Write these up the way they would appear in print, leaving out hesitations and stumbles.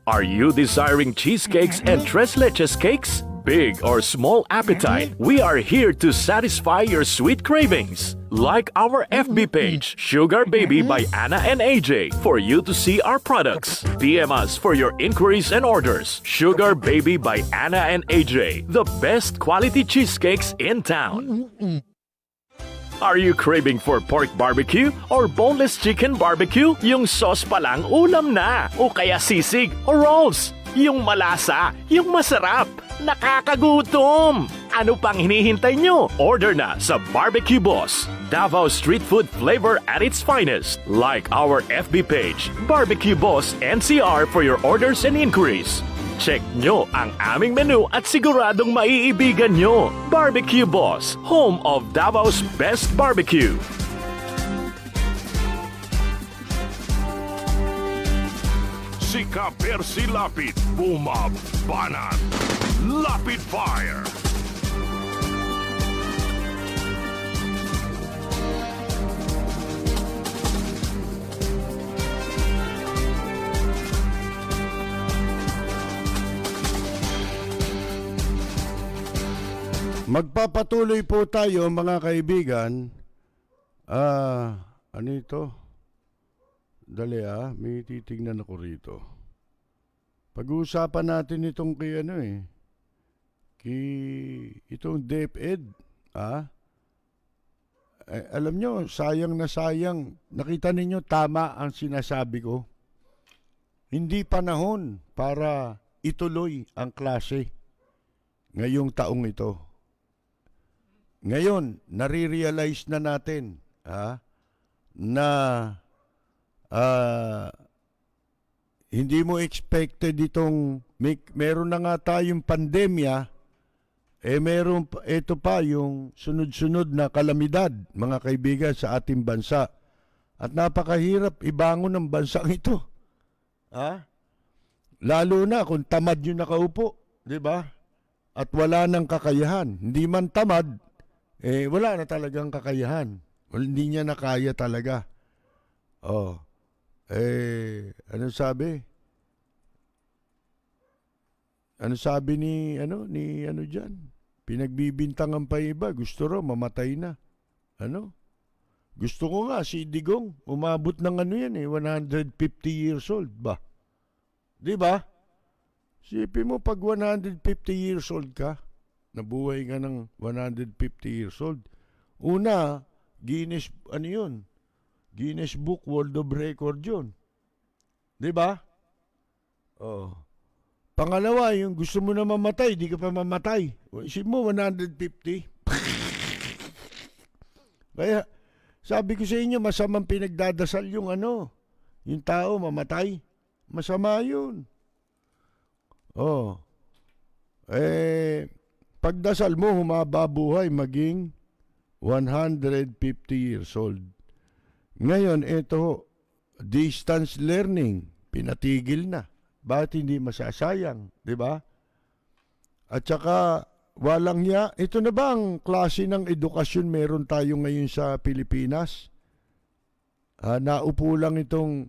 Are you desiring cheesecakes and tres leches cakes? Big or small appetite, we are here to satisfy your sweet cravings. Like our FB page, Sugar Baby by Anna and AJ, for you to see our products. DM us for your inquiries and orders. Sugar Baby by Anna and AJ, the best quality cheesecakes in town. Are you craving for pork barbecue or boneless chicken barbecue? Yung sauce pa lang ulam na, o kaya sisig o rolls. Yung malasa, yung masarap, nakakagutom. Ano pang hinihintay nyo? Order na sa Barbecue Boss. Davao street food flavor at its finest. Like our FB page, Barbecue Boss NCR, for your orders and inquiries. Check nyo ang aming menu at siguradong maiibigan nyo. Barbecue Boss, home of Davao's best barbecue. Si Percy Lapid, bumabanat. Lapid Fire. Magpapatuloy po tayo mga kaibigan. Ano ito? Dali may titignan ako rito. Pag-uusapan natin itong itong DepEd. Alam nyo, sayang na sayang. Nakita ninyo, tama ang sinasabi ko. Hindi panahon para ituloy ang klase ngayong taong ito. Ngayon, nare-realize na natin na hindi mo expected itong meron na nga tayong pandemya, ito pa yung sunod-sunod na kalamidad, mga kaibigan, sa ating bansa. At napakahirap ibangon ng bansang ito. Lalo na kung tamad yung nakaupo, di ba? At wala nang kakayahan. Hindi man tamad, wala na talagang kakayahan. Hindi niya na kaya talaga. Ano sabi? Ano sabi ni diyan? Pinagbibintangan pa iba, gusto raw mamatay na. Gusto ko nga si Digong, umabot ng 150 years old ba? 'Di ba? Sipin mo pag 150 years old ka, nabuhay ka ng 150 years old. Una, Guinness Guinness Book World of Record yun. Diba? Pangalawa, yung gusto mo na mamatay, di ka pa mamatay. Isip mo, 150. Kaya, sabi ko sa inyo, masamang pinagdadasal yung yung tao mamatay. Masama yun. Pagdasal mo, humaba buhay, maging 150 years old. Ngayon, ito, distance learning, pinatigil na. Bakit hindi masasayang, di ba? At saka, walang ito na ba ang klase ng edukasyon meron tayo ngayon sa Pilipinas? Naupo lang itong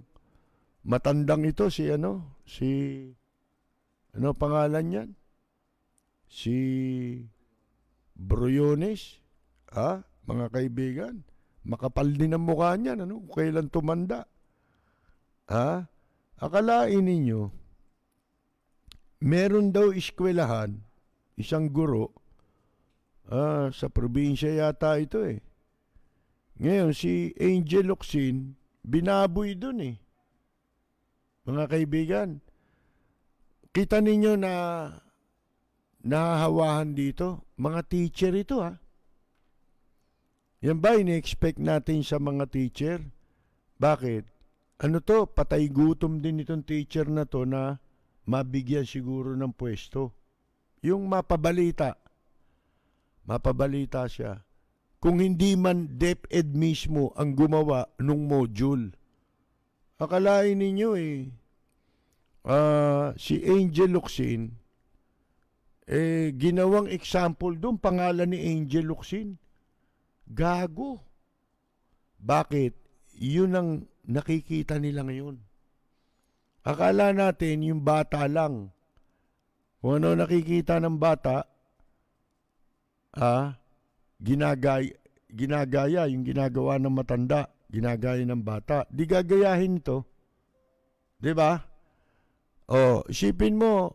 matandang ito, ano pangalan yan? Si Briones, mga kaibigan. Makapal din ang mukha niyan, kailan tumanda. Akalain ninyo, meron daw eskwelahan, isang guro, sa probinsya yata ito Ngayon, si Angel Locsin, binaboy dun Mga kaibigan, kita ninyo na nahahawahan dito, mga teacher ito Yan ba ini-expect natin sa mga teacher? Bakit? Patay gutom din itong teacher na to na mabigyan siguro ng pwesto. Yung mapabalita siya. Kung hindi man DepEd mismo ang gumawa nung module. Akalain ninyo si Angel Locsin, ginawang example doon, pangalan ni Angel Locsin. Gago. Bakit? Yun ang nakikita nila ngayon. Akala natin yung bata lang. Kung ano nakikita ng bata, ginagaya yung ginagawa ng matanda, ginagaya ng bata. Di gagayahin ito. Di ba? O, isipin mo,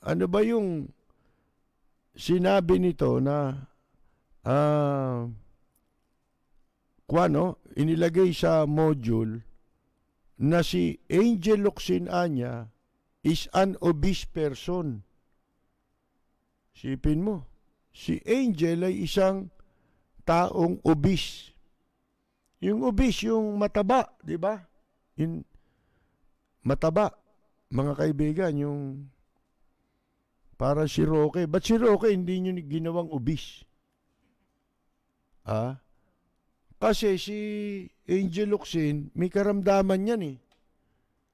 ano ba yung sinabi nito na inilagay sa module na si Angel Locsin Anya is an obese person. Isipin mo, si Angel ay isang taong obese. Yung obese, yung mataba, di ba? Yung mataba, mga kaibigan, yung para si Roque. Ba't si Roque hindi nyo ginawang obese? Kasi si Angel Locsin, may karamdaman yan eh.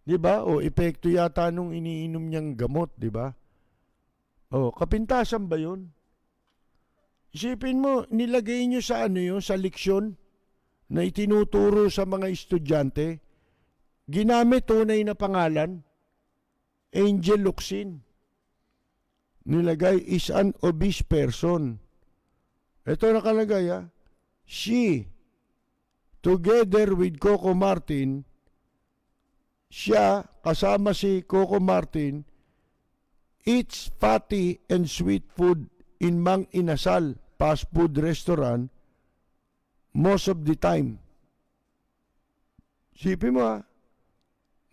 Di ba? O epekto yata nung iniinom niyang gamot, di ba? O, kapintasan ba yun? Isipin mo, nilagay nyo sa sa leksyon na itinuturo sa mga estudyante, ginamit tunay na pangalan, Angel Locsin. Nilagay is an obese person. Ito nakalagay she, together with Coco Martin, siya kasama si Coco Martin, eats fatty and sweet food in Mang Inasal fast food restaurant most of the time. Sipin mo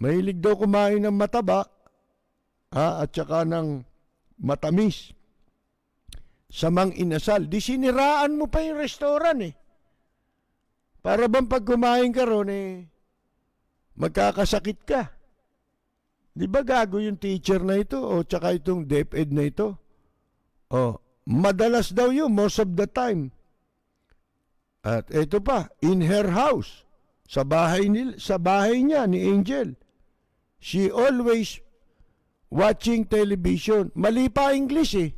mahilig daw kumain ng mataba at saka ng matamis sa Mang Inasal. Di siniraan mo pa yung restaurant eh. Para bang pag kumain ka ron magkakasakit ka. Di ba gago yung teacher na ito o tsaka itong DepEd na ito? Madalas daw yun most of the time. At ito pa, in her house, sa bahay niya ni Angel, she always watching television. Mali pa English eh.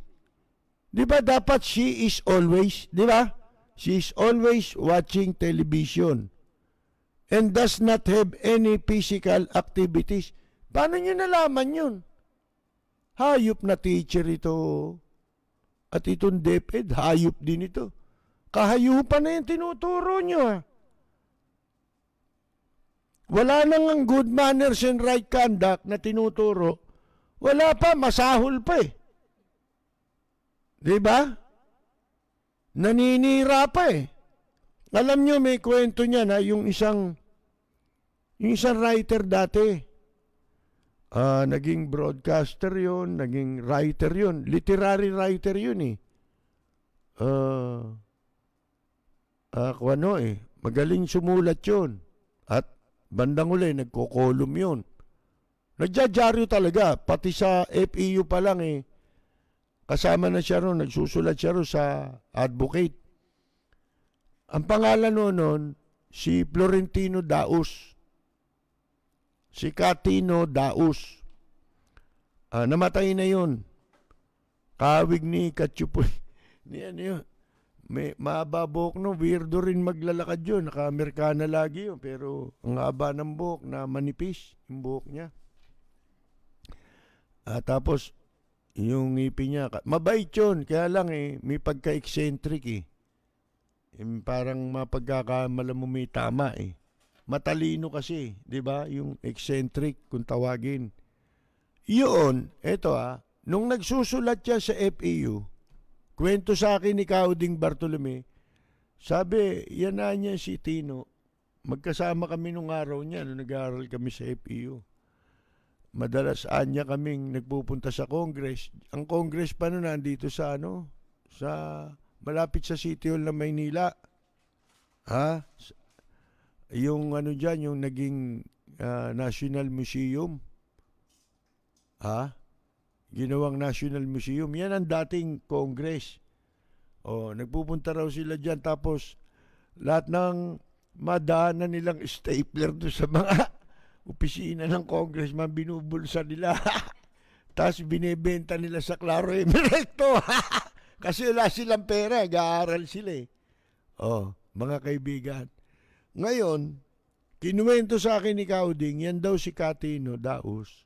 Di ba dapat she is always, di ba? She is always watching television and does not have any physical activities. Paano nyo nalaman yun? Hayop na teacher ito. At itong DepEd, hayop din ito. Kahayupan na yung tinuturo nyo Wala nang ang good manners and right conduct na tinuturo. Wala pa, masahol pa eh. Diba? Naninira pa eh. Alam nyo, may kwento niya na yung isang writer dati. Naging broadcaster yun, naging writer yun. Literary writer yun eh. Magaling sumulat yun. At bandang uli, nagko-column yun. Nagjajaryo talaga, pati sa FEU pa lang eh. Kasama na siya ron, nagsusulat siya ron sa advocate. Ang pangalan noon, si Florentino Daus. Si Catino Daus. Namatay na yun. Kawig ni Kachupoy. Yun. May mababok no, weirdo rin maglalakad yun. Naka-Amerikana lagi yun. Pero ang haba ng buhok na manipis, yung buhok niya. Tapos, yung ngipin niya, mabait yun. Kaya lang may pagka-eccentric eh. Parang mapagkakamala mo may tama eh. Matalino kasi, di ba? Yung eccentric, kung tawagin. Yun, eto nung nagsusulat siya sa FEU, kwento sa akin ni Kauding Bartolome, sabi, yan na niya si Tino. Magkasama kami nung araw niya, nung nag-aaral kami sa FEU. Madalas niya kaming nagpupunta sa Congress. Ang Congress pa noon nandito sa malapit sa City Hall ng Maynila. Yung dyan, yung naging National Museum. Ginawang National Museum. Yan ang dating Congress. Nagpupunta raw sila dyan. Tapos, lahat ng madaanan nilang stapler doon sa mga opisina ng congressman, binubulsa nila. Tapos, binibenta nila sa Claro Emerecto. Kasi wala silang pera. Nag-aaral sila eh. Mga kaibigan. Ngayon, kinuwento sa akin ni Kauding, yan daw si Katino Daus.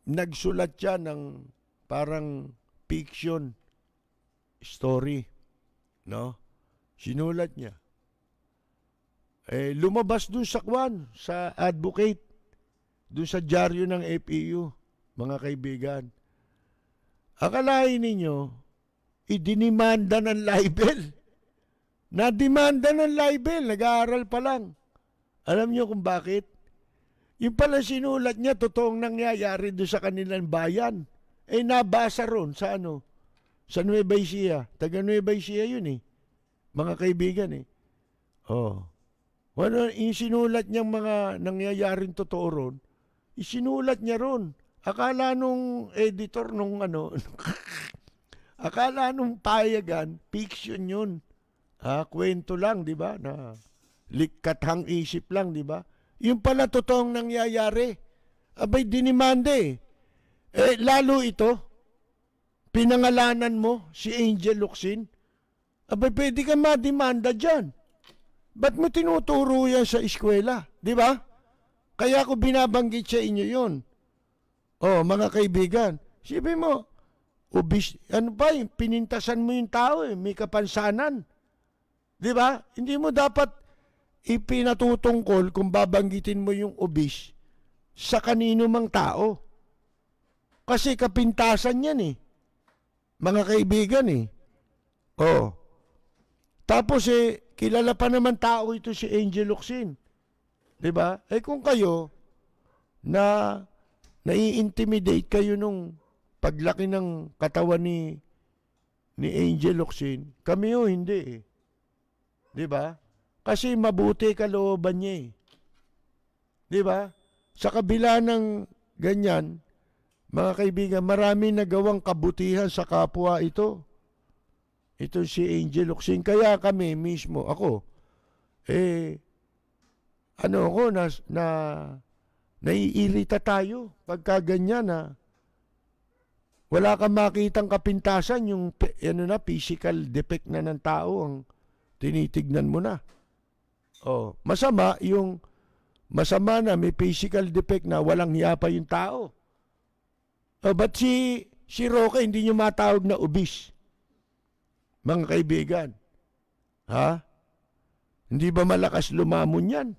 Nagsulat siya ng parang fiction story. No? Sinulat niya. Lumabas dun sa kwan, sa advocate, dun sa dyaryo ng FEU, mga kaibigan. Akalain ninyo, idinimanda ng libel. Nadimanda ng libel, nag-aaral pa lang. Alam niyo kung bakit? Yung pala sinulat niya, totoong nangyayari doon sa kanilang bayan. Nabasa ron sa ano? Sa Nueva Ecija. Taga Nueva Ecija yun mga kaibigan Ano, yung sinulat niyang mga nangyayaring totoo ron, isinulat niya ron. Akala nung editor nung akala nung payagan, fiction yun. Kwento lang, di ba? Na kathang isip lang, di ba? Yung pala totoong nangyayari. Abay, dinimande lalo ito, pinangalanan mo si Angel Locsin. Abay, pwede ka madimanda dyan. Ba't mo tinuturo yan sa eskwela? Di ba? Kaya ako binabanggit sa inyo yun. Mga kaibigan, sabi mo, pinintasan mo yung tao may kapansanan. Di ba? Hindi mo dapat ipinatutungkol kung babanggitin mo yung obis sa kanino mang tao. Kasi kapintasan yan mga kaibigan Tapos kilala pa naman tao ito si Angel Locsin. Diba? Kung kayo nai-intimidate kayo nung paglaki ng katawan ni Angel Locsin, kami hindi Diba? Kasi mabuti kalooban niya Diba? Sa kabila ng ganyan, mga kaibigan, marami nagawang kabutihan sa kapwa ito. Ito si Angel Locsin. Kaya kami mismo, ako, naiirita tayo pagka ganyan wala kang makitang kapintasan, yung physical defect na ng tao ang tinitignan mo na. Masama na may physical defect na walang hiya pa yung tao. Ba't si Roque hindi nyo matawag na obese? Mga kaibigan, hindi ba malakas lumamon yan?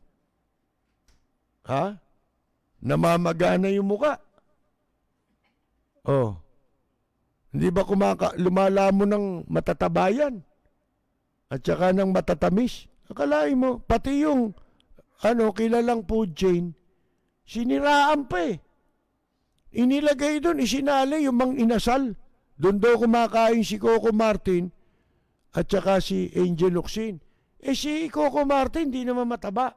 Namamagana yung muka. Hindi ba lumalamon ng matatabayan? At saka ng matatamis? Akalain mo, pati yung kilalang food chain, siniraan pa Inilagay doon, isinali yung mang inasal. Doon daw kumakain si Coco Martin at saka si Angel Locsin. Si Coco Martin, hindi naman mataba.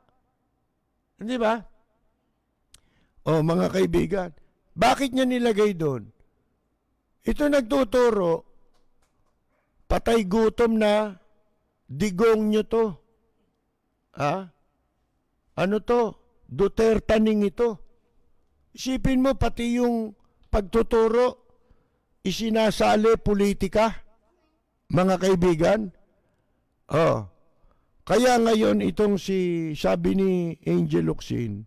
Hindi ba? Mga kaibigan, bakit niya nilagay doon? Ito nagtuturo, patay gutom na digong nyo to. Ano to? Dutertaning ito. Isipin mo, pati yung pagtuturo, isinasali politika, mga kaibigan. Kaya ngayon, sabi ni Angel Locsin,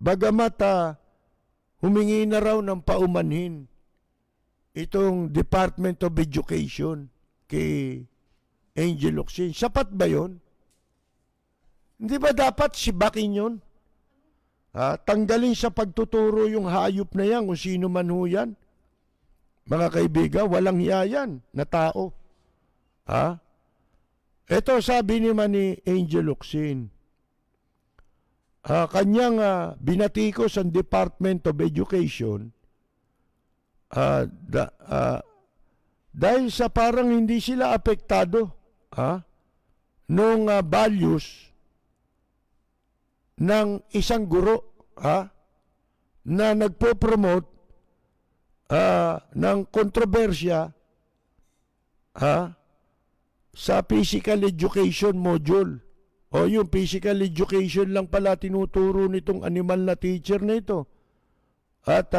bagamat humingi na raw ng paumanhin itong Department of Education kay Angel Locsin. Sapat ba yun? Hindi ba dapat sibakin yun? Tanggalin sa pagtuturo yung hayop na yan kung sino man ho yan. Mga kaibigan, walang hiya yan na tao. Ito sabi naman ni Angel Locsin, kanyang binatikos ang Department of Education dahil sa parang hindi sila apektado nung values ng isang guro na nagpo-promote ng kontrobersya sa physical education module. Yung physical education lang pala tinuturo nitong animal na teacher na ito. At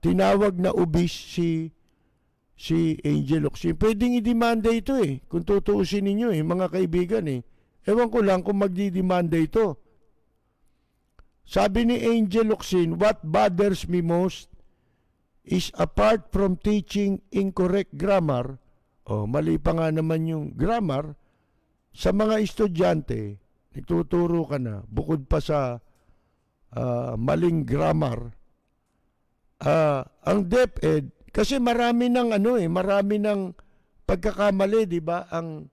tinawag na obese si Angel Locsin. Pwedeng i-demanda ito kung tutuusin ninyo mga kaibigan Ewan ko lang kung magdidemanda ito. Sabi ni Angel Locsin, what bothers me most is apart from teaching incorrect grammar, mali pa nga naman yung grammar, sa mga estudyante, nagtuturo ka na, bukod pa sa maling grammar, ang DepEd, kasi marami ng pagkakamali, di ba? Ang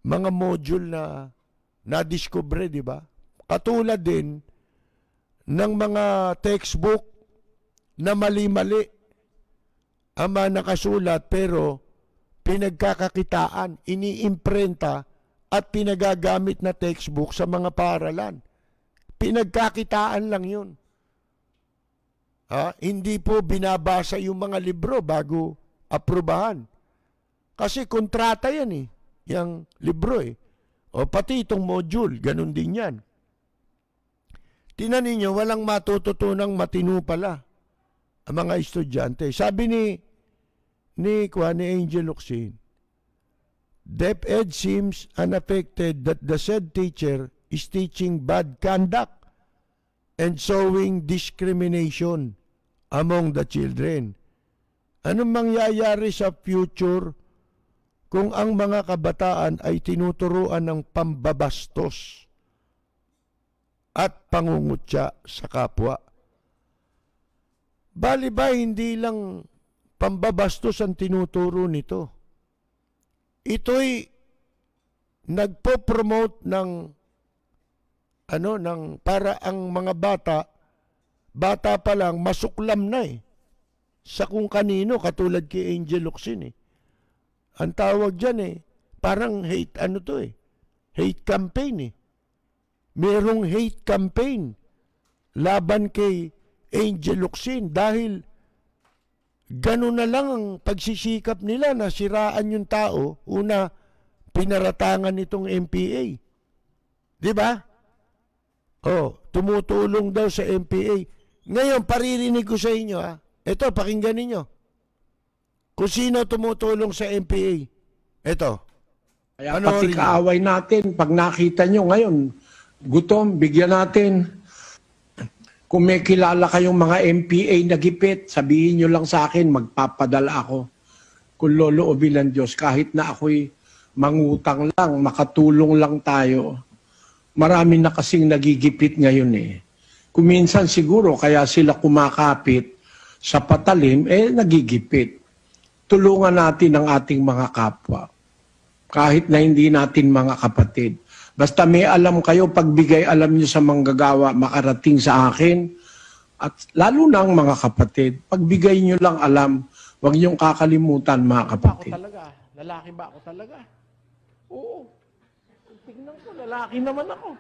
mga module na nadiskubre, di ba? Katulad din ng mga textbook na mali-mali ang mga nakasulat pero pinagkakakitaan, iniimprenta at pinagagamit na textbook sa mga paaralan. Pinagkakitaan lang yun. Hindi po binabasa yung mga libro bago aprubahan. Kasi kontrata yan yung libro O pati itong module, ganun din yan. Tingnan ninyo, walang matututunang matino pala ang mga estudyante. Sabi ni Angel Locsin, DepEd seems unaffected that the said teacher is teaching bad conduct and showing discrimination among the children. Anong mangyayari sa future kung ang mga kabataan ay tinuturuan ng pambabastos at pangungutya sa kapwa? Bali ba hindi lang pambabastos ang tinuturo nito? Ito'y nagpo-promote ng para ang mga bata pa lang masuklam na sa kung kanino, katulad kay Angel Locsin Ang tawag diyan parang hate hate campaign Merong hate campaign laban kay Angel Locsin dahil gano'n na lang ang pagsisikap nila na siraan yung tao. Una, pinaratangan nitong MPA. Di ba? Tumutulong daw sa MPA. Ngayon, paririnig ko sa inyo Ito, pakinggan ninyo. Kung sino tumutulong sa MPA. Ito. Kaya pati kaaway natin, pag nakita nyo ngayon, gutom, bigyan natin. Kung may kilala kayong mga MPA na gipit, sabihin nyo lang sa akin, magpapadala ako. Kung loloobin ng Diyos, kahit na ako'y mangutang lang, makatulong lang tayo. Marami na kasing nagigipit ngayon Kung minsan siguro, kaya sila kumakapit sa patalim, nagigipit. Tulungan natin ang ating mga kapwa. Kahit na hindi natin mga kapatid. Basta may alam kayo, pagbigay alam nyo sa manggagawa, makarating sa akin. At lalo na ang mga kapatid, pagbigay nyo lang alam, huwag nyong kakalimutan mga kapatid. Ako talaga? Lalaki ba ako talaga? Oo. Tignan ko, lalaki naman ako.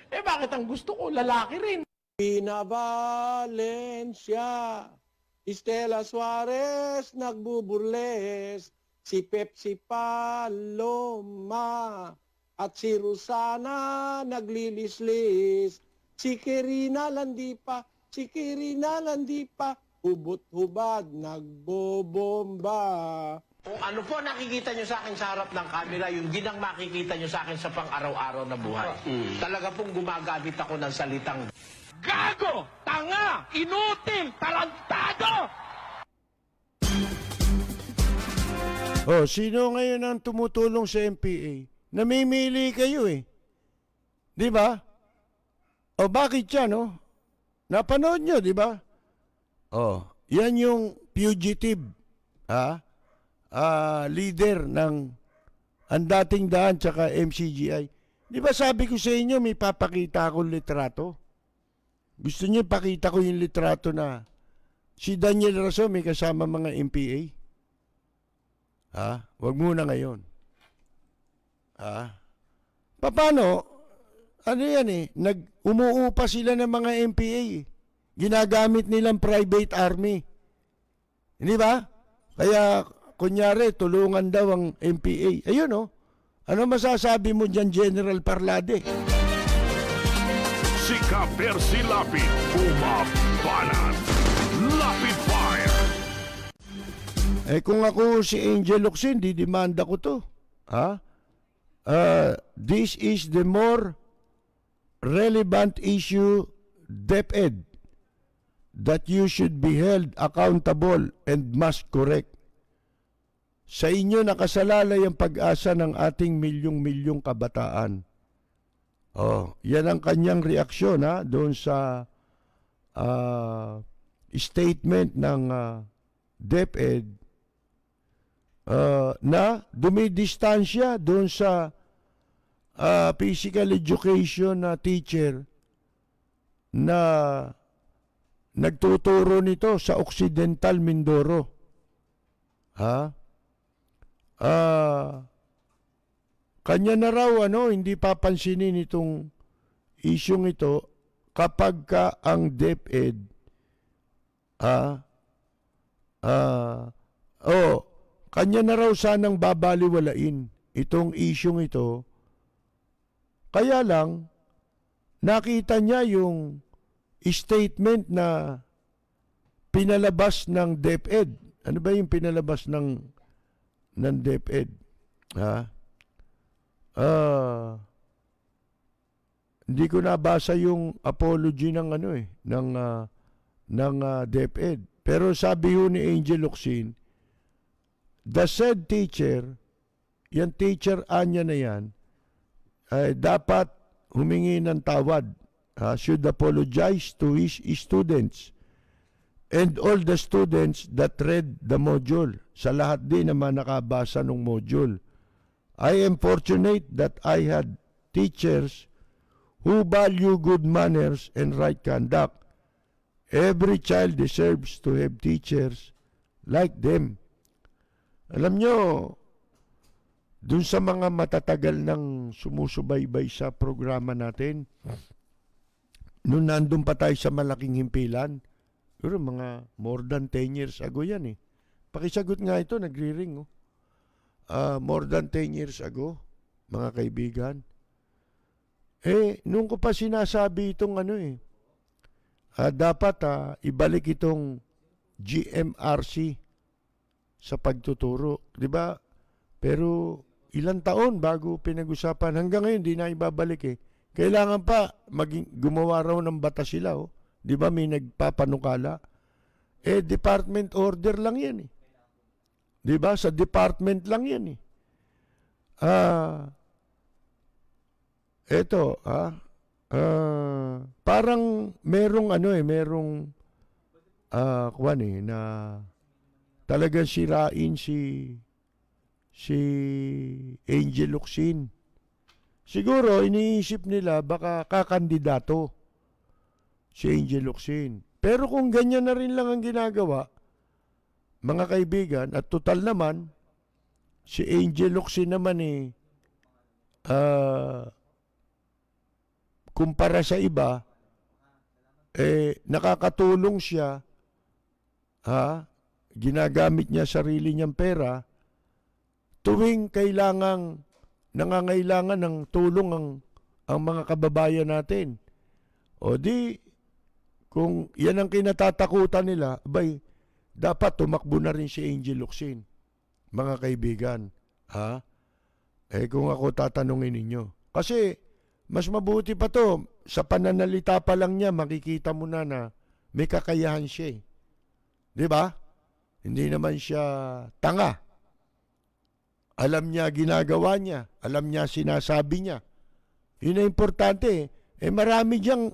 Bakit ang gusto ko, lalaki rin? Pina Valencia, Estela Suarez, nagbuburles, si Pepsi Paloma, at si Rosana naglilislis, si Kirina Landipa, hubot-hubad, nagbobomba. Kung ano po nakikita nyo sa akin sa harap ng camera, yung din ang makikita nyo sa akin sa pang-araw-araw na buhay. Talaga pong gumagamit ako ng salitang gago, tanga, inutil, tarantado! Sino ngayon ang tumutulong sa MPA? Namimili kayo Di ba? Bakit yan, Napanood nyo, di ba? Yan yung fugitive, leader ng ang dating daan tsaka MCGI. Di ba sabi ko sa inyo, may papakita akong litrato? Gusto niyo pakita ko yung litrato na si Daniel Raso may kasama mga MPA? Wag muna ngayon. Paano? Ano yan umuupa sila ng mga MPA Ginagamit nilang private army. Hindi ba? Kaya, kunyari, tulungan daw ang MPA. Ayun Ano masasabi mo dyan, General Parlade? Si Ka-Percy Lapid, bumabanat. Lapid Fire! Kung ako si Angel Locsin, didemanda ko to. this is the more relevant issue, DepEd, that you should be held accountable and must correct. Sa inyo nakasalalay ang pag-asa ng ating milyong-milyong kabataan. Yan ang kanyang reaksyon doon sa statement ng DepEd na dumidistansya doon sa physical education na teacher na nagtuturo nito sa Occidental Mindoro. Kanya na raw hindi papansinin itong isyong ito kapag ka ang DepEd kanya na raw sanang babaliwalain itong isyong ito. Kaya lang nakita niya yung statement na pinalabas ng DepEd. Ano ba yung pinalabas ng DepEd? Hindi ko nabasa yung apology ng DepEd. Pero sabi ho ni Angel Locsin, the said teacher, yung teacher Anya na yan, ay dapat humingi ng tawad, should apologize to his students and all the students that read the module. Sa lahat din naman nakabasa ng module. I am fortunate that I had teachers who value good manners and right conduct. Every child deserves to have teachers like them. Alam nyo, dun sa mga matatagal ng sumusubaybay sa programa natin, nung nandun pa tayo sa malaking himpilan, pero mga more than 10 years ago yan Pakisagot nga ito, nagri-ring. More than 10 years ago, mga kaibigan. Nung ko pa sinasabi itong dapat ibalik itong GMRC sa pagtuturo. Diba? Pero ilang taon bago pinag-usapan. Hanggang ngayon, di na ibabalik Kailangan pa gumawa raw ng batas sila. Di ba may nagpapanukala? Department order lang yan Di ba? Sa department lang yan parang merong na talagang sirain si Angel Locsin. Siguro iniisip nila baka kakandidato si Angel Locsin. Pero kung ganyan na rin lang ang ginagawa, mga kaibigan, at total naman, si Angel Locsin naman kumpara sa iba, nakakatulong siya, ginagamit niya sarili niyang pera, tuwing nangangailangan ng tulong ang mga kababayan natin. O di, kung yan ang kinatatakutan nila, dapat tumakbo na rin si Angel Locsin, mga kaibigan. Kung ako tatanungin ninyo. Kasi, mas mabuti pa to, sa pananalita pa lang niya, makikita mo na may kakayahan siya. Di ba? Hindi naman siya tanga. Alam niya ginagawa niya. Alam niya sinasabi niya. Yun ang importante. Marami diyang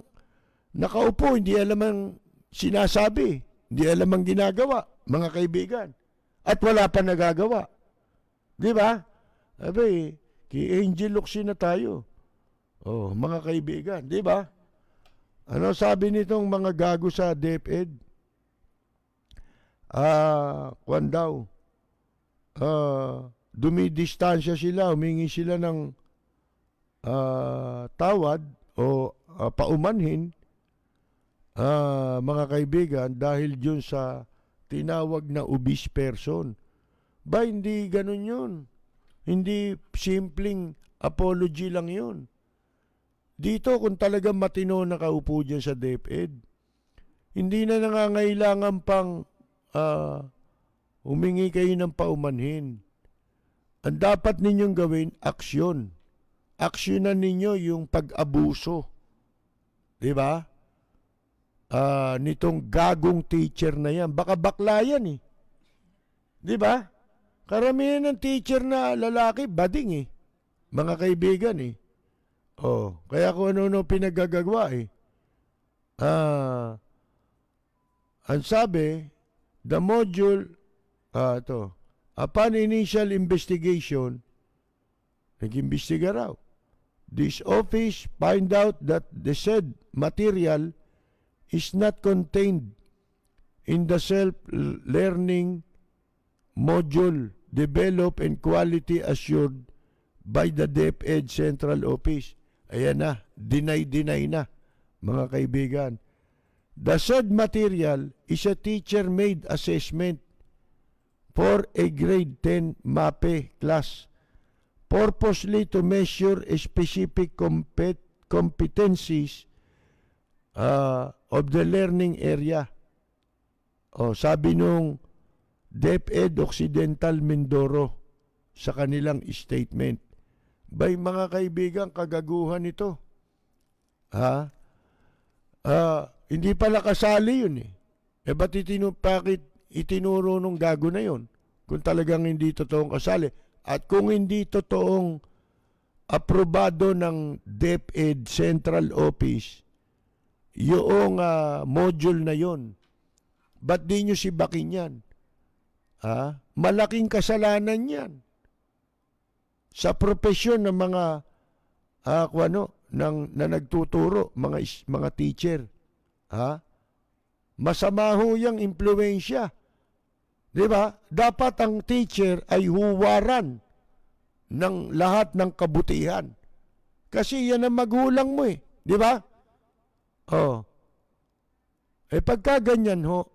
nakaupo, hindi alam ang sinasabi. Hindi alam ang ginagawa, mga kaibigan. At wala pa nagagawa. Di ba? Kay Angel Locsin na tayo. Mga kaibigan, di ba? Ano sabi nitong mga gago sa DepEd? Dumidistansya sila, humingi sila ng tawad o paumanhin, mga kaibigan, dahil dyan sa tinawag na obese person. Hindi ganun yun. Hindi simpleng apology lang yun. Dito, kung talagang matino nakaupo dyan sa DepEd, hindi na nangangailangan pang humingi kayo ng paumanhin. Ang dapat ninyong gawin, aksyon. aksyonan ninyo yung pag-abuso. Di ba? Nitong gagong teacher na yan. Baka bakla yan eh. Di ba? Karamihan ng teacher na lalaki, bading eh. Mga kaibigan eh. Oh, kaya kung ano-ano pinagagagawa eh. Ang sabi, the module, upon initial investigation, nag-imbestiga raw. This office find out that the said material is not contained in the self-learning module developed and quality assured by the DepEd Central Office. Ayan na, deny na, mga kaibigan. The said material is a teacher-made assessment for a grade 10 MAPE class, purposely to measure specific competencies of the learning area. Sabi nung DepEd Occidental Mindoro sa kanilang statement. Bay mga kaibigan, kagaguhan ito. Hindi pala kasali yun eh. Ba't bakit itinuro nung gago na yun? Kung talagang hindi totoong kasali. At kung hindi totoong aprobado ng DepEd Central Office, yung module na yun, ba't di nyo sibakin yan? Malaking kasalanan yan. Sa propesyon ng mga na nagtuturo, mga teacher. Masama ho yung impluensya. Di ba? Dapat ang teacher ay huwaran ng lahat ng kabutihan. Kasi yan ang magulang mo eh. Di ba? Pagka ganyan ho,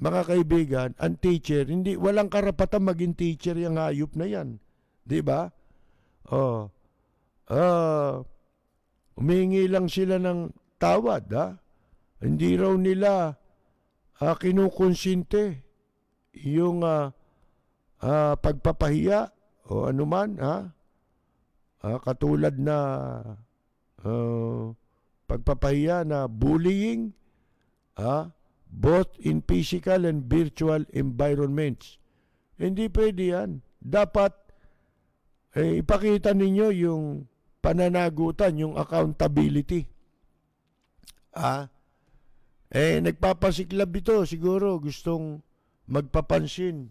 mga kaibigan, ang teacher, walang karapatan maging teacher yung hayop na yan. Di ba? Humingi lang sila ng tawad, Hindi raw nila kinukonsinte yung pagpapahiya o anuman, katulad na pagpapahiya na bullying, both in physical and virtual environments. Hindi pwede yan. Dapat ipakita ninyo yung pananagutan, yung accountability. Nagpapasiklab ito, siguro gustong magpapansin.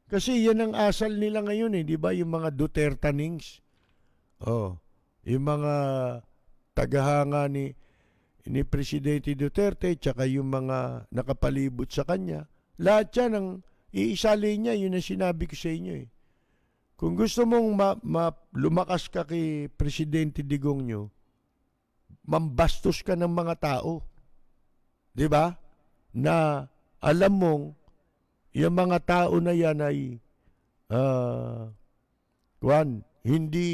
Kasi yan ang asal nila ngayon di ba? Yung mga Dutertanings. Yung mga tagahanga ni Presidente Duterte, tsaka yung mga nakapalibot sa kanya. Lahat yan ang iisali niya, yun ang sinabi ko sa inyo eh. Kung gusto mong lumakas ka kay Presidente Digong nyo, mambastos ka ng mga tao. Di ba? Na alam mong yung mga tao na yan ay hindi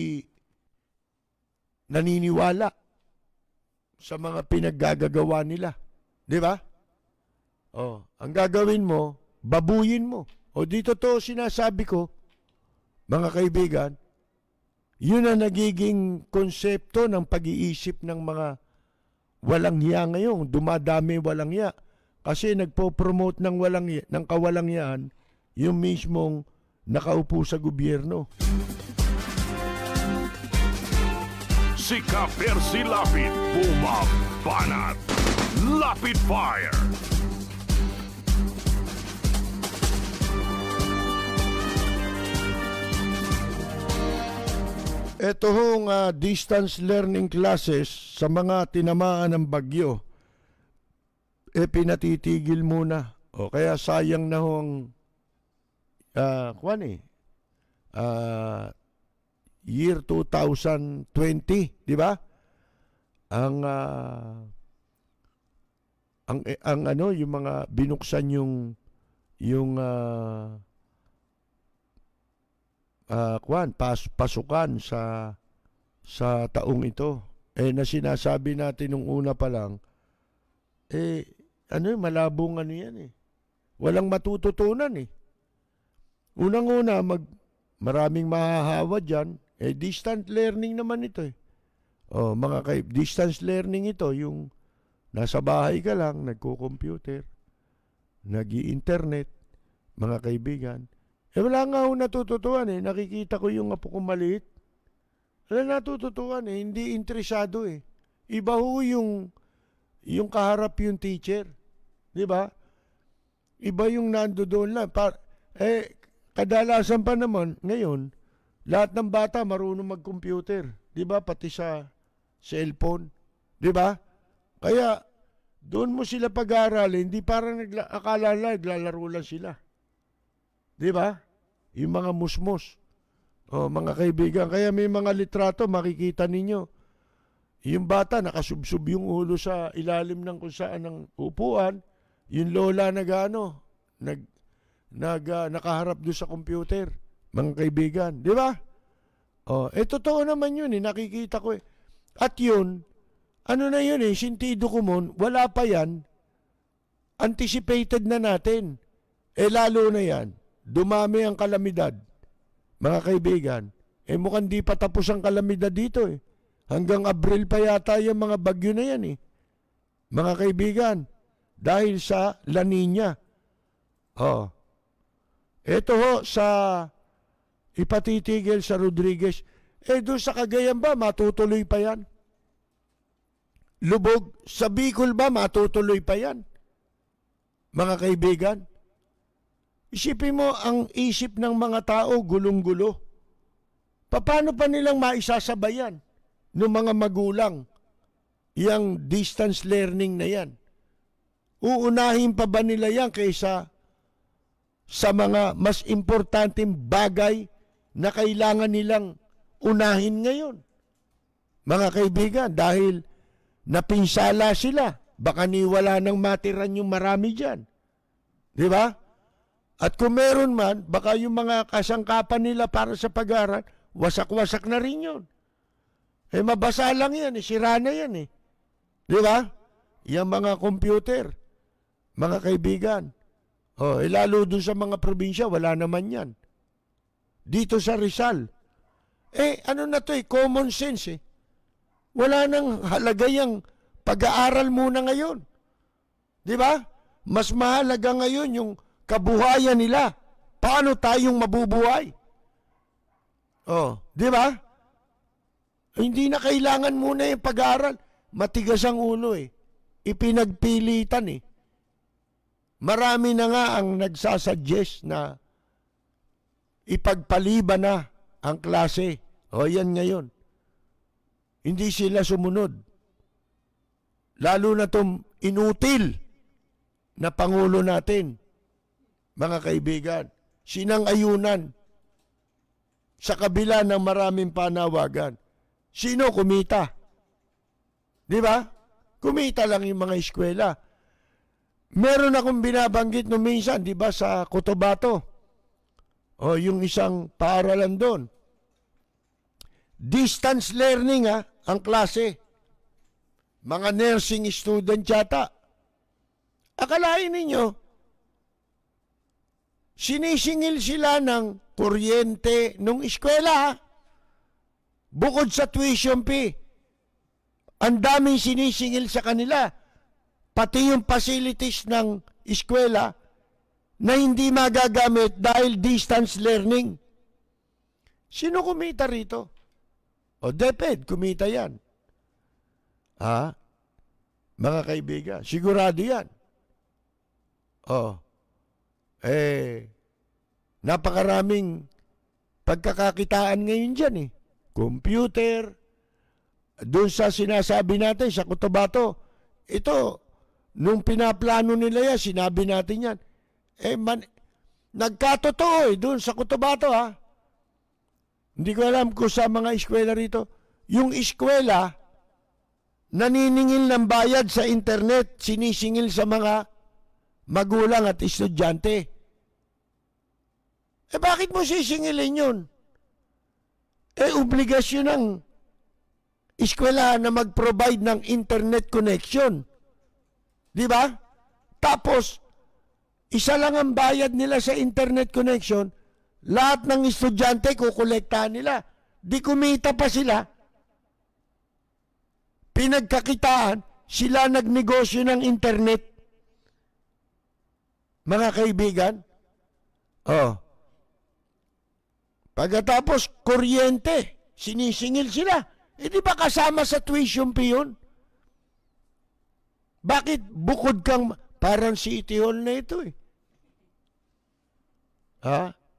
naniniwala sa mga pinaggagawa nila. Di ba? Ang gagawin mo, babuyin mo. Dito to sinasabi ko, mga kaibigan, yun ang nagiging konsepto ng pag-iisip ng mga walang hiya ngayon. Dumadami walang hiya. Kasi nagpo-promote ng kawalangyaan yung mismong nakaupo sa gobyerno. Si Ka-Percy Lapid, bumabanat. Lapid Fire! Ito hong distance learning classes sa mga tinamaan ng bagyo, pinatitigil muna. Kaya sayang na hong year 2020, di ba? Ang yung mga binuksan yung pasukan sa taong ito. Na sinasabi natin nung una pa lang, malabong yan eh. Walang matututunan eh. Unang-una, maraming mahahawa dyan, distant learning naman ito eh. Distance learning ito, yung nasa bahay ka lang, nagko-computer, nag-i-internet, mga kaibigan. Wala nga ako natututuan eh. Nakikita ko yung apo ko maliit. Wala natututuan eh. Hindi interesado eh. Iba ho yung kaharap yung teacher. Di ba? Iba yung nando doon lang. Kadalasan pa naman, ngayon, lahat ng bata marunong mag-computer. Di ba? Pati sa cellphone. Di ba? Kaya, doon mo sila pag-aaralin, hindi parang akala lang, naglalaro lang sila. Di ba? Yung mga musmos. Mga kaibigan. Kaya may mga litrato, makikita ninyo. Yung bata, nakasubsob yung ulo sa ilalim ng kung saan ng upuan. Yung lola nakaharap doon sa computer. Mga kaibigan. Di ba? Totoo naman yun eh. Nakikita ko eh. At yun, ano na yun eh, sintido ko mon, wala pa yan. Anticipated na natin. Lalo na yan. Dumami ang kalamidad. Mga kaibigan, mukhang di pa tapos ang kalamidad dito eh. Hanggang Abril pa yata yung mga bagyo na yan eh. Mga kaibigan, dahil sa La Nina. Ito ho, sa ipatitigil sa Rodriguez, doon sa Cagayan ba, matutuloy pa yan? Lubog, sa Bicol ba, matutuloy pa yan? Mga kaibigan, isipin mo ang isip ng mga tao, gulong-gulo. Paano pa nilang maisasabayan ng mga magulang yung distance learning na yan? Uunahin pa ba nila yan kaysa sa mga mas importanteng bagay na kailangan nilang unahin ngayon? Mga kaibigan, dahil napinsala sila, baka niwala nang matiran yung marami dyan. Di ba? At kung meron man, baka yung mga kasangkapan nila para sa pag-aaral, wasak-wasak na rin yun. Mabasa lang yan, sira na yan eh. Di ba? Yung mga computer, mga kaibigan. Lalo dun sa mga probinsya, wala naman yan. Dito sa Rizal, ano na to common sense eh. Wala nang halaga yung pag-aaral muna ngayon. Di ba? Mas mahalaga ngayon yung kabuhayan nila. Paano tayong mabubuhay? Di ba? Hindi na kailangan muna yung pag-aaral. Matigas ang ulo eh. Ipinagpilitan eh. Marami na nga ang nagsasuggest na ipagpaliban na ang klase. Yan ngayon. Hindi sila sumunod. Lalo na itong inutil na Pangulo natin, mga kaibigan. Sinang-ayunan sa kabila ng maraming panawagan. Sino kumita? Di ba? Kumita lang yung mga eskwela. Meron akong binabanggit no minsan, di ba, sa Cotabato. Yung isang paaralan doon. Distance learning ang klase. Mga nursing student yata. Akalain ninyo, sinisingil sila ng kuryente nung eskwela. Bukod sa tuition fee, ang daming sinisingil sa kanila. Pati yung facilities ng eskwela na hindi magagamit dahil distance learning. Sino kumita rito? DepEd, kumita yan. Mga kaibigan, sigurado yan. Napakaraming pagkakakitaan ngayon dyan eh. Computer, doon sa sinasabi natin sa Cotabato, ito, nung pinaplano nila yan, sinabi natin yan. Nagkatotoo doon sa Cotabato Hindi ko alam kung sa mga eskwela rito. Yung eskwela, naniningil ng bayad sa internet, sinisingil sa mga magulang at estudyante. Bakit mo sisingilin yun? Obligasyon ng eskwela na mag-provide ng internet connection. Di ba? Tapos, isa lang ang bayad nila sa internet connection, lahat ng estudyante kukolektahan nila. Di kumita pa sila. pinagkakitaan, sila nagnegosyo ng internet. Mga kaibigan, pagkatapos kuryente, sinisingil sila. Di ba kasama sa tuition fee yun? Bakit bukod kang parang City Hall na ito eh?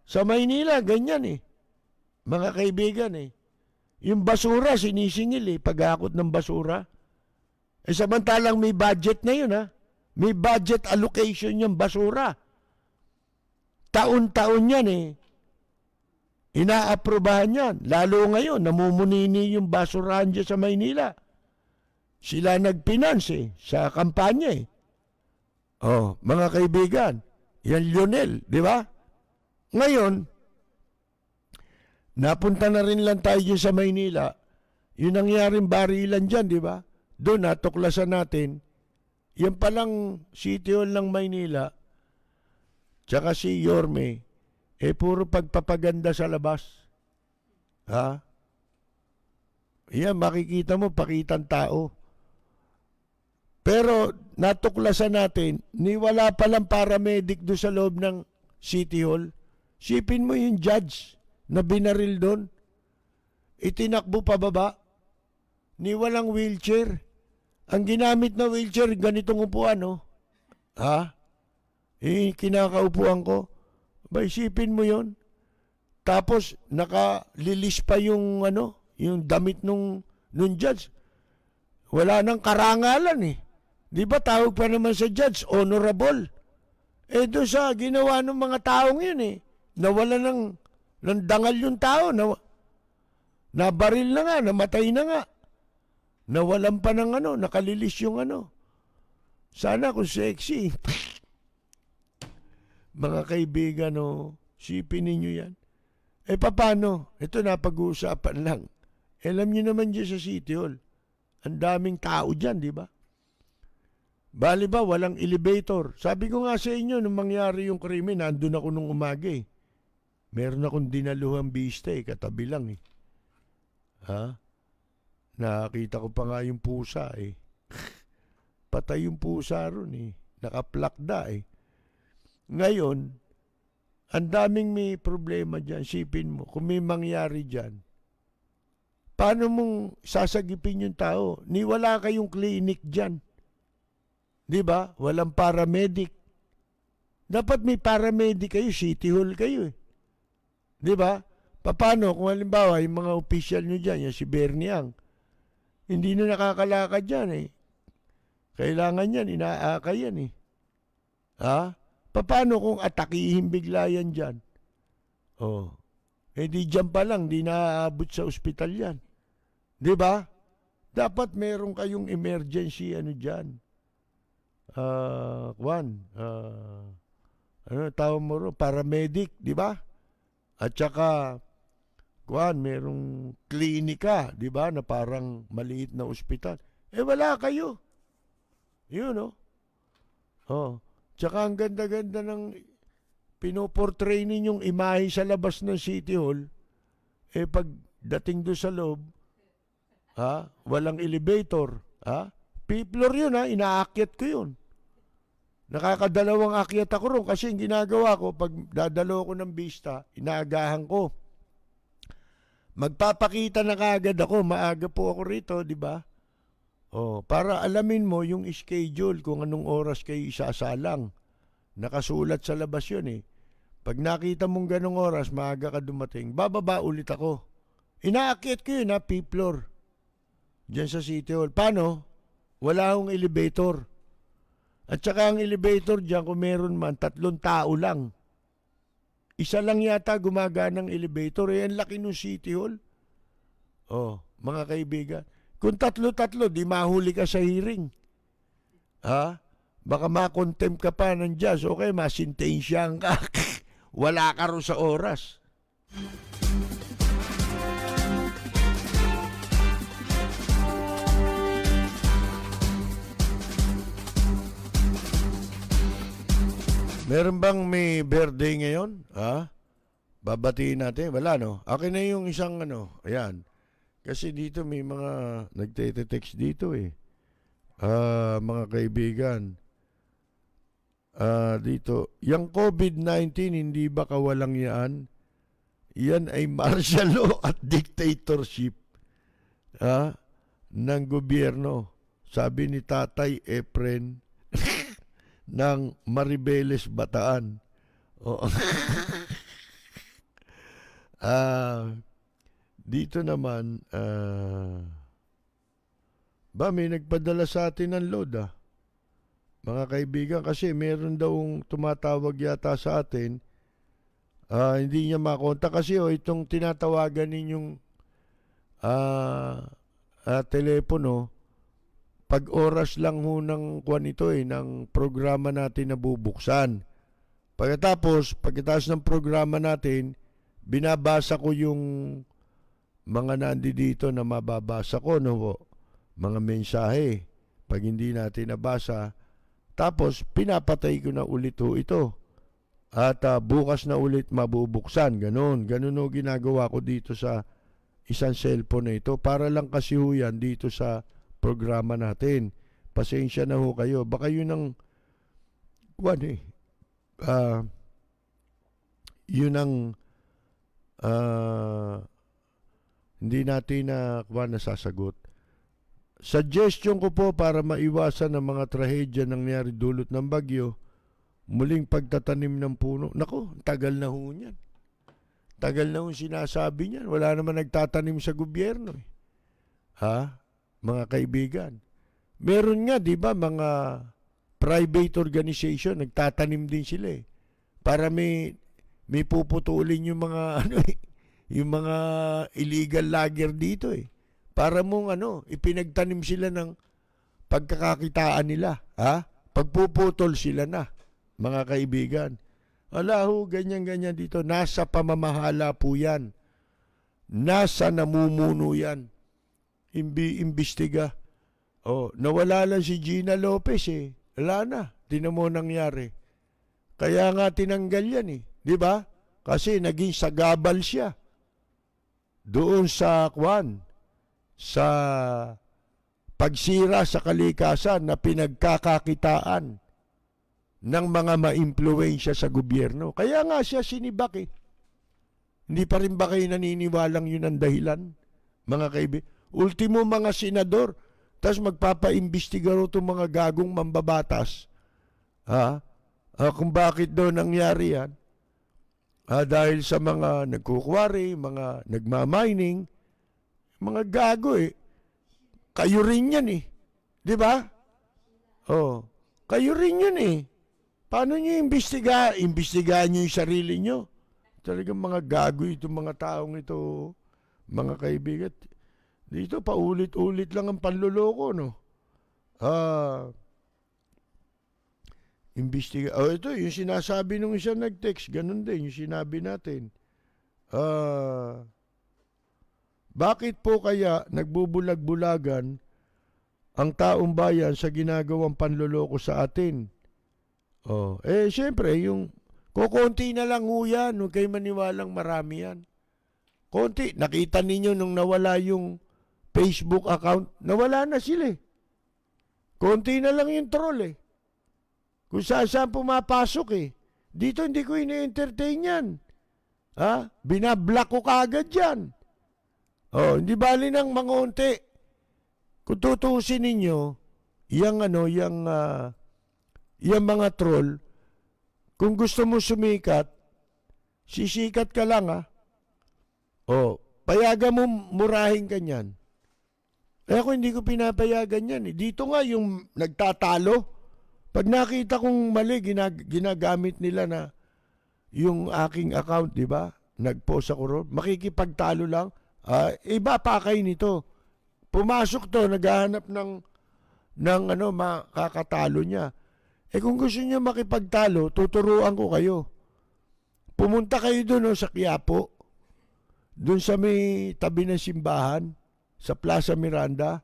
Sa Maynila, ganyan eh. Mga kaibigan eh. Yung basura, sinisingil eh. Paghakot ng basura. Samantalang may budget na yun May budget allocation yung basura. Taon-taon yan eh. Inaaprobahan yan. Lalo ngayon, namumunini yung basurahan dyan sa Maynila. Sila nagpinance sa kampanya eh. Mga kaibigan, yan Lionel, di ba? Ngayon, napunta na rin lang tayo dyan sa Maynila. Yung nangyaring barilan dyan, di ba? Doon natuklasan natin, yan palang City Hall ng Maynila, tsaka si Yorme, puro pagpapaganda sa labas. Yan, makikita mo, pakitang tao. Pero natuklasan natin, wala palang paramedic doon sa loob ng City Hall. Sipin mo yung judge na binaril doon. Itinakbo pababa. Walang wheelchair. Ang ginamit na wheelchair, ganitong upuan, kinakaupuan ko. Isipin mo yon. Tapos, nakalilis pa yung, yung damit nung judge. Wala nang karangalan eh. Di ba tawag pa naman sa judge, honorable. Doon sa ginawa ng mga taong yun eh. Nawala ng dangal yung tao. Nabaril na nga, namatay na nga. Nawalan pa ng nakalilis yung Sana kung sexy. Mga kaibigan, sipin ninyo yan. Paano? Ito napag-uusapan lang. Alam nyo naman dyan sa City Hall, ang daming tao dyan, di ba? Bali ba, walang elevator. Sabi ko nga sa inyo, nung mangyari yung krimen, nandun ako nung umaga eh. Meron akong dinaluhang bista katabi lang eh. Nakita ko pa nga yung pusa eh. Patay yung pusa ron eh. Nakaplakda eh. Ngayon, ang daming may problema dyan. Sipin mo, kung may mangyari dyan, paano mong sasagipin yung tao? Wala kayong clinic dyan. Di ba? Walang paramedic. Dapat may paramedic kayo, City Hall kayo eh. Di ba? Paano kung halimbawa yung mga official nyo dyan, yung si Berniang, hindi na nakakalakad dyan eh. Kailangan yan, inaaka yan eh. Paano kung atakihin bigla yan dyan? Di dyan pa lang, di naaabot sa ospital yan. Di ba? Dapat meron kayong emergency dyan. Tawag mo ro, paramedic, di ba? At saka, merong klinika, di ba, na parang maliit na ospital. Wala kayo. Yun, Tsaka ang ganda-ganda ng pinoportray ninyong imahe sa labas ng City Hall, pag dating doon sa loob, walang elevator, P-floor yun, inaakyat ko yun. Nakakadalawang akyat ako ron kasi yung ginagawa ko, pag dadalo ko ng bista, inaagahan ko. Magpapakita na kaagad ako, maaga po ako rito, di ba? Para alamin mo yung schedule kung anong oras kayo isasalang. Nakasulat sa labas yun eh. Pag nakita mong ganong oras, maaga ka dumating, bababa ulit ako. Inaakyat ko yun P-floor. Diyan sa City Hall. Paano? Wala akong elevator. At saka ang elevator dyan, kung meron man, 3 tao lang. Isa lang yata gumagana ng elevator. Ang laki ng City Hall. Mga kaibigan. Kung 3, di mahuli ka sa hearing. Baka makontempt ka pa ng judge. Okay, masintensyahan ka. Wala ka rin sa oras. Meron bang may birthday ngayon? Babatiin natin? Wala, no? Akin na yung isang ayan. Kasi dito may mga nagte-text dito eh. Mga kaibigan. Dito, yung COVID-19 hindi ba kawalang yan? Yan ay martial law at dictatorship ng gobyerno. Sabi ni Tatay Efren ng Maribeles Bataan. Oo. Dito naman, may nagpadala sa atin ng load mga kaibigan, kasi meron daw tumatawag yata sa atin, hindi niya makontak kasi itong tinatawagan ninyong telepono, pag oras lang ho ng kwan ito ng programa natin na bubuksan. Pagkatapos ng programa natin, binabasa ko yung mga nandito na mababasa ko, mga mensahe. Pag hindi natin nabasa, tapos pinapatay ko na ulit ito. At bukas na ulit mabubuksan. Ganon ginagawa ko dito sa isang cellphone na ito. Para lang kasi yan dito sa programa natin. Pasensya na ho kayo. Baka yun ang yun ang hindi natin nasasagot. Suggestion ko po para maiwasan ang mga trahedya nangyari dulot ng bagyo, muling pagtatanim ng puno. Nako, tagal na ho niyan. Tagal na ho sinasabi niyan. Wala naman nagtatanim sa gobyerno. Mga kaibigan. Meron nga, di ba, mga private organization, nagtatanim din sila para may puputulin yung mga yung mga illegal logger dito para mong ipinagtanim sila ng pagkakakitaan nila, pagpuputol sila na, mga kaibigan. Ganyan dito. Nasa pamamahala po yan. Nasa namumuno yan. Imbestiga. Nawala lang si Gina Lopez Wala na. Tinan mo nangyari. Kaya nga tinanggal yan Di ba? Kasi naging sagabal siya. Doon sa pagsira sa kalikasan na pinagkakakitaan ng mga maimpluwensya sa gobyerno. Kaya nga siya sinibak Hindi pa rin ba kayo naniniwalang yun ang dahilan, mga kaibigan? Ultimo mga senador, tas magpapaimbestiga ro itong mga gagong mambabatas. Kung bakit daw nangyari yan? Dahil sa mga nagkukwari, mga nagmamining, mga gago Kayo rin yan Di ba? Kayo rin yun Paano nyo imbestigahan nyo yung sarili nyo? Talagang mga gago itong mga taong ito, mga kaibigan. Dito, paulit-ulit lang ang panloloko, ito, yung sinasabi nung isang nag-text, ganun din, yung sinabi natin. Bakit po kaya nagbubulag-bulagan ang taong bayan sa ginagawang panloloko sa atin? Siyempre, yung kukunti na lang yan, huwag kayo maniwalang marami yan. Konti, nakita ninyo nung nawala yung Facebook account, nawala na sila Konti na lang yung troll Kung saan pumapasok Dito hindi ko ina-entertain yan. Binablock ko kaagad yan. Hindi bali ng mga unti. Kung tutuusin ninyo, yung mga troll, kung gusto mo sumikat, sisikat ka lang payagan mo murahin ka niyan. Ako hindi ko pinapayagan yan Dito nga yung nagtatalo, pag nakita kong mali, ginagamit nila na yung aking account, di ba? Nag-post ako ron, makikipagtalo lang. Iba pa kayo nito. Pumasok to, naghahanap ng makakatalo niya. Kung gusto niyo makipagtalo, tuturuan ko kayo. Pumunta kayo doon sa Quiapo, doon sa may tabi ng simbahan, sa Plaza Miranda.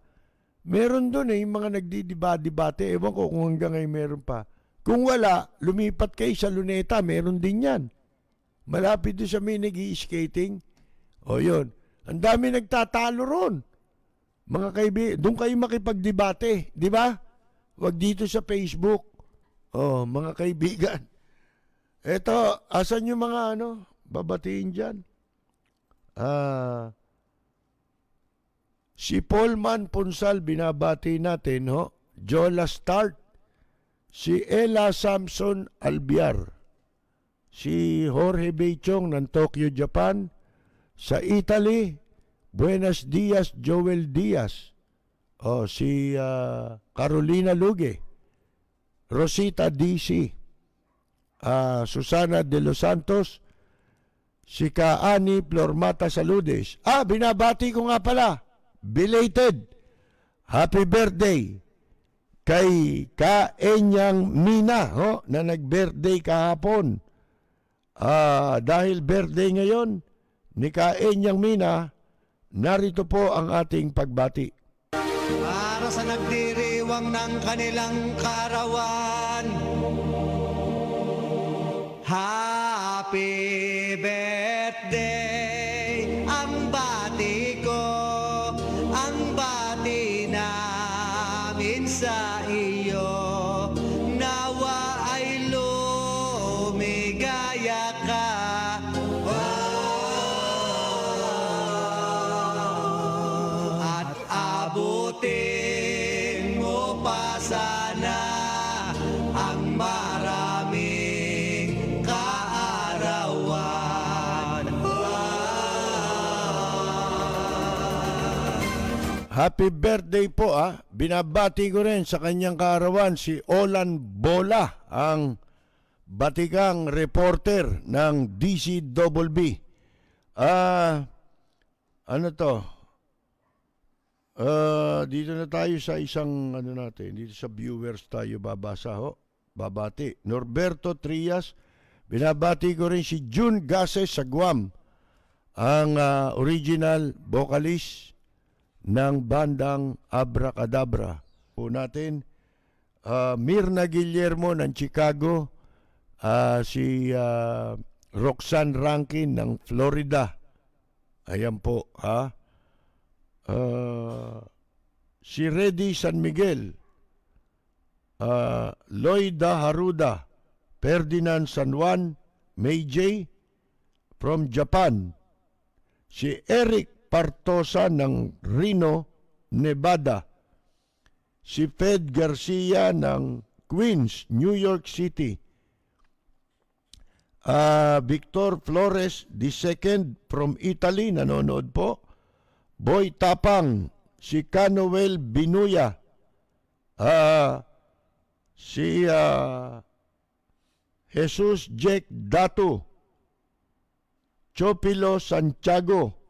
Meron doon yung mga nagdidibate. Ewan ko kung hanggang ngayon meron pa. Kung wala, lumipat kayo sa Luneta, meron din yan. Malapit doon sa may nag-i-skating. Yun. Ang dami nagtatalo ron. Mga kaibigan, doon kayo makipagdebate, di ba? Huwag dito sa Facebook. Oh, mga kaibigan. Eto, asan yung mga babatiin dyan? Si Paulman Punsal, binabati natin, ho? Jola Start. Si Ella Samson Albiar. Si Jorge Beichong ng Tokyo, Japan. Sa Italy, Buenos Dias, Joel Diaz. Si Carolina Luge. Rosita DC. Susana de los Santos. Si Kaani Flormata Saludes. Binabati ko nga pala. Belated. Happy birthday kay Kaenyang Mina, na nag-birthday kahapon. Dahil birthday ngayon ni Kaenyang Mina, narito po ang ating pagbati. Para sa nagdiriwang ng kanilang karawan, happy birthday, ang bati ko, ang bati namin sa iyo. Nawa ay lumigaya ka. At abutin mo pa sana ang maraming kaarawan. Happy birthday po Binabati ko rin sa kanyang kaarawan si Olan Bola, ang batikang reporter ng DCWB. Dito na tayo sa isang dito sa viewers tayo babati. Norberto Trias, binabati ko rin si June Gases sa Guam, ang original vocalist ng bandang Abracadabra. Po natin, Mirna Guillermo ng Chicago, si Roxanne Rankin ng Florida. Ayan po, si Reddy San Miguel, Loida Haruda, Ferdinand San Juan, May J. from Japan, si Eric Partosa ng Reno, Nevada, si Fed Garcia ng Queens, New York City, Victor Flores II from Italy, nanonood po, Boy Tapang, si Canoel Binuya, si Jesus Jack Datu, Chopilo Santiago,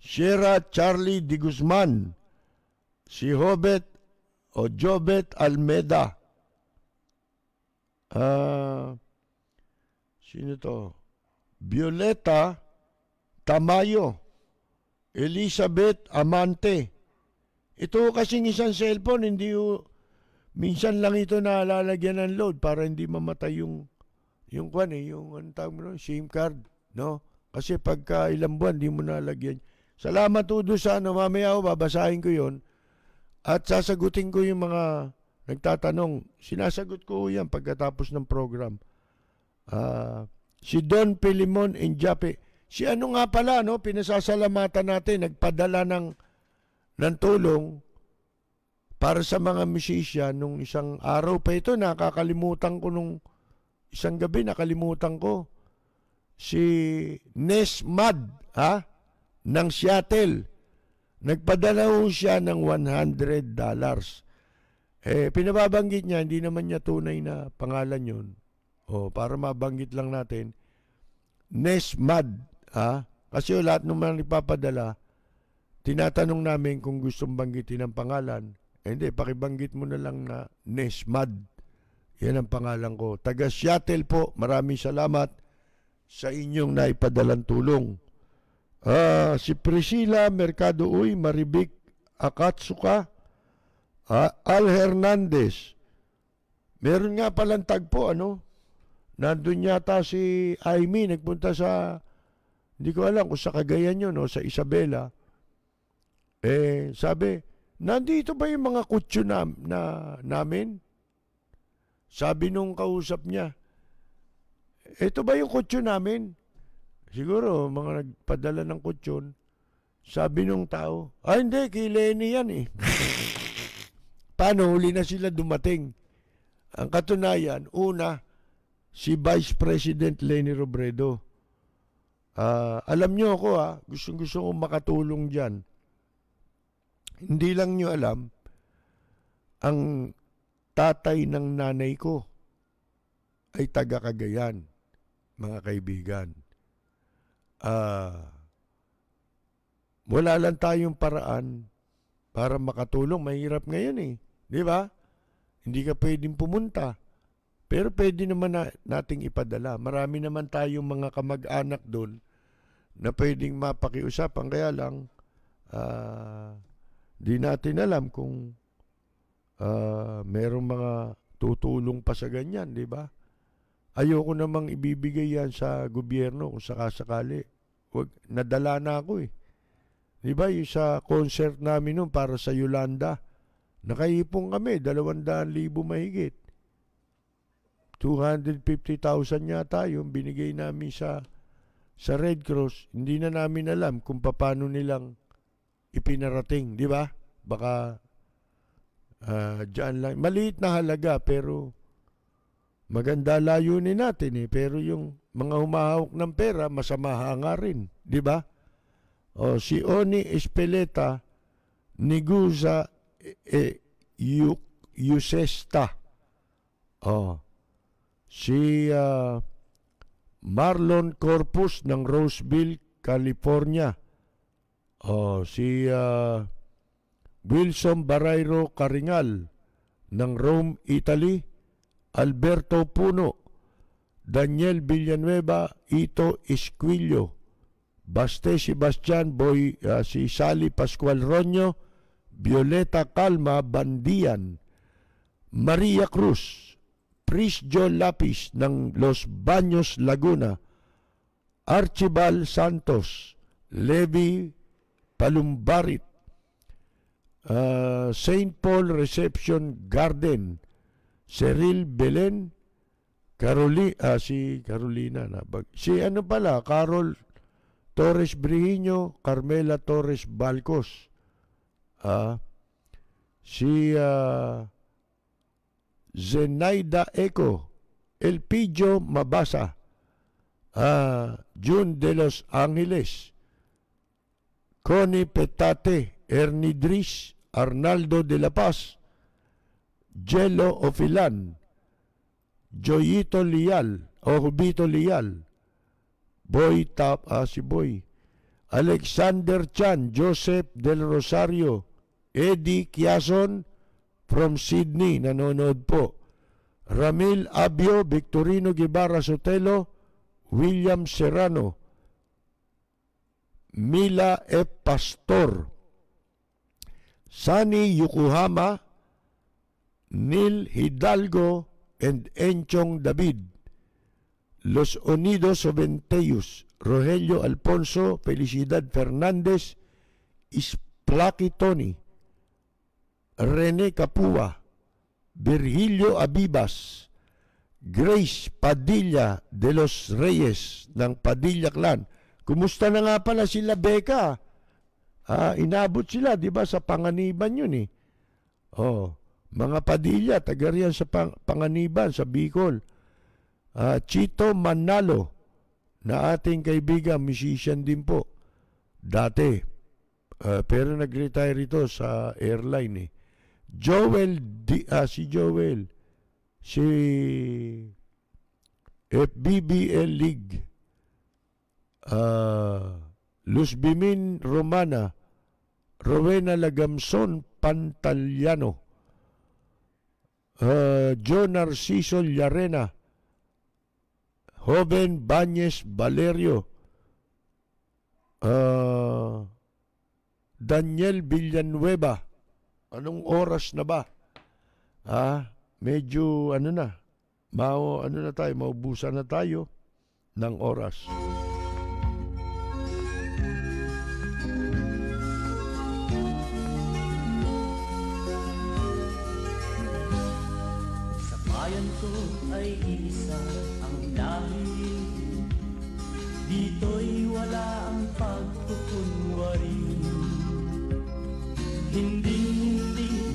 Sierra Charlie Di Guzman, si Jobet Almeda, sino to? Violeta Tamayo, Elizabeth Amante. Ito kasing isang cellphone, minsan lang ito nalalagyan ng load para hindi mamatay yung SIM card, no? Kasi pagka ilang buwan, hindi mo nalagyan. Salamat Udo sa mamaya babasahin ko yon at sasagutin ko yung mga nagtatanong. Sinasagot ko yan pagkatapos ng program. Si Don Pilimon Injape. Si nga pala, pinasasalamatan natin, nagpadala ng tulong para sa mga musician nung isang araw pa ito. Nakakalimutan ko nung isang gabi, nakalimutan ko. Si Nesmad, ng Seattle. Nagpadala ho siya ng $100. Pinababanggit niya, hindi naman niya tunay na pangalan yun. Para mabanggit lang natin, Nesmad, kasi lahat ng mga ipapadala, tinatanong namin kung gustong banggitin ang pangalan. Hindi, pakibanggit mo na lang na Nesmad. Yan ang pangalan ko. Taga Seattle po, maraming salamat sa inyong naipadalang tulong. Si Priscilla Mercado Uy, Maribik Akatsuka, Al Hernandez. Meron nga palang tagpo, nandun yata si Aimee, nagpunta sa Hindi ko alam kung sa Cagayan yun o sa Isabela. Sabi, nandito ba yung mga kutso namin? Sabi nung kausap niya, ito ba yung kutso namin? Siguro, mga nagpadala ng kutsyon. Sabi nung tao, hindi, kay Lenny yan eh. Paano, huli na sila dumating? Ang katunayan, una, si Vice President Leni Robredo. Alam nyo ako gustong-gusto kong makatulong dyan. Hindi lang nyo alam, ang tatay ng nanay ko ay taga Cagayan, mga kaibigan. Wala lang tayong paraan para makatulong. Mahirap ngayon eh. Di ba? Hindi ka pwedeng pumunta. Pero pwede naman nating ipadala. Marami naman tayong mga kamag-anak doon na pwedeng mapakiusapan. Kaya lang, di natin alam kung merong mga tutulong pa sa ganyan, di ba? Ayoko namang ibibigay yan sa gobyerno kung sakasakali. Nadala na ako eh. Di ba, yung sa concert namin noon para sa Yolanda, nakaipong kami, 200,000 mahigit. 250,000 yata yung binigay namin sa Red Cross. Hindi na namin alam kung paano nilang ipinarating, di ba? Baka dyan lang. Maliit na halaga pero maganda layunin natin eh. Pero yung mga humahawak ng pera, masama nga rin, di ba? Si Oni Espeleta Niguza Yusesta. Si Marlon Corpus ng Roseville, California. Si Wilson Barayro Caringal ng Rome, Italy. Alberto Puno, Daniel Villanueva, Ito Esquillo, Baste Sebastian, si Sally Pascual Roño, Violeta Calma Bandian, Maria Cruz, Prisjo Lapis ng Los Baños, Laguna, Archibald Santos, Levi Palumbarit, St. Paul Reception Garden, Cyril Belen, si Carolina Carol Torres Brihino, Carmela Torres Balcos, si Zenaida Eco, Elpidio Mabasa, June de los Angeles, Connie Petate, Ernie Dris, Arnaldo de la Paz, Jello Ofilan, Joyito Lial, Hubito Lial, si Boy, Alexander Chan, Joseph Del Rosario, Eddie Quiazon from Sydney, nanonood po, Ramil Abio, Victorino Guevara Sotelo, William Serrano, Mila F. Pastor, Sunny Yokohama, Neil Hidalgo, and Enchong David, Los Unidos Oventeus, Rogelio Alfonso, Felicidad Fernandez, Isplaki Tony, Rene Capua, Virgilio Abibas, Grace Padilla de los Reyes ng Padilla Clan. Kumusta na nga pala sila Becca? Inabot sila, di ba, sa Panganiban yun eh. Mga Padilla, taga riyan sa Panganiban, sa Bicol. Chito Manalo, na ating kaibigan, musician din po. Dati. Pero nag-retire ito sa airline eh. Si Joel, si FBBL League, Luz Bimin Romana, Rowena Lagamson Pantaliano, John Narciso Llarena, Joven Bañez Valerio, Daniel Villanueva. Anong oras na ba? Medyo maubusan na tayo ng oras. puso ay isa ang lahi. Dito'y wala ang pagkukunwari. Hindi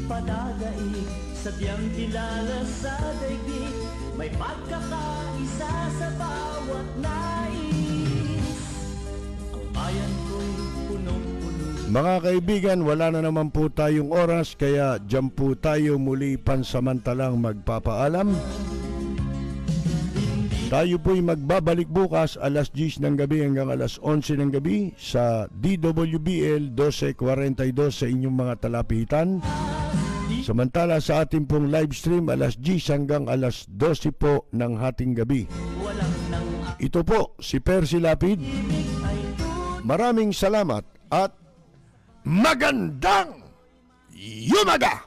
padadaig, sadyang kilala sa daigdig. May pagkakaisa sa bawat nais. Ang bayan ko'y punong-puno. Mga kaibigan, wala na naman po tayong oras, kaya dyan po tayo muli pansamantalang magpapaalam. Tayo po'y magbabalik bukas alas 10 ng gabi hanggang alas 11 ng gabi sa DWBL 1242 sa inyong mga talapitan. Samantala sa ating pong live stream alas 10 hanggang alas 12 po ng hating gabi. Ito po si Percy Lapid. Maraming salamat at magandang yumaga!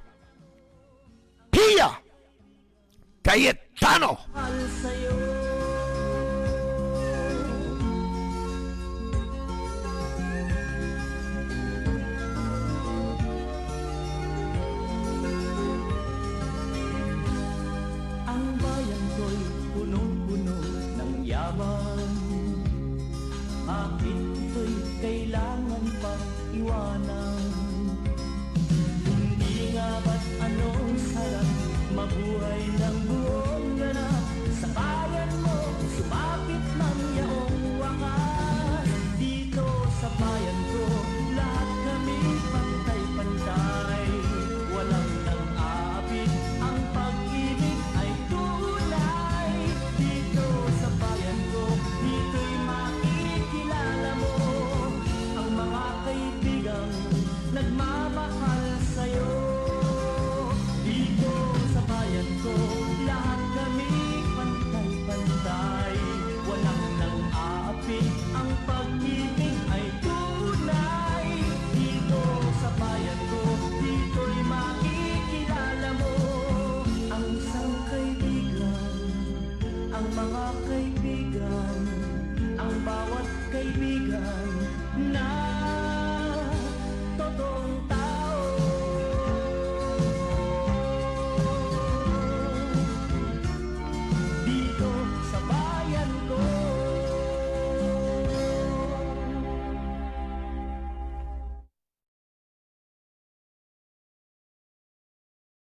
Pia Cayetano! Ang bayan ko'y punong-puno ng yaman. Bakit ito'y kailangan pang iwanan? Hindi nga ba't anong sarap mabuhay ng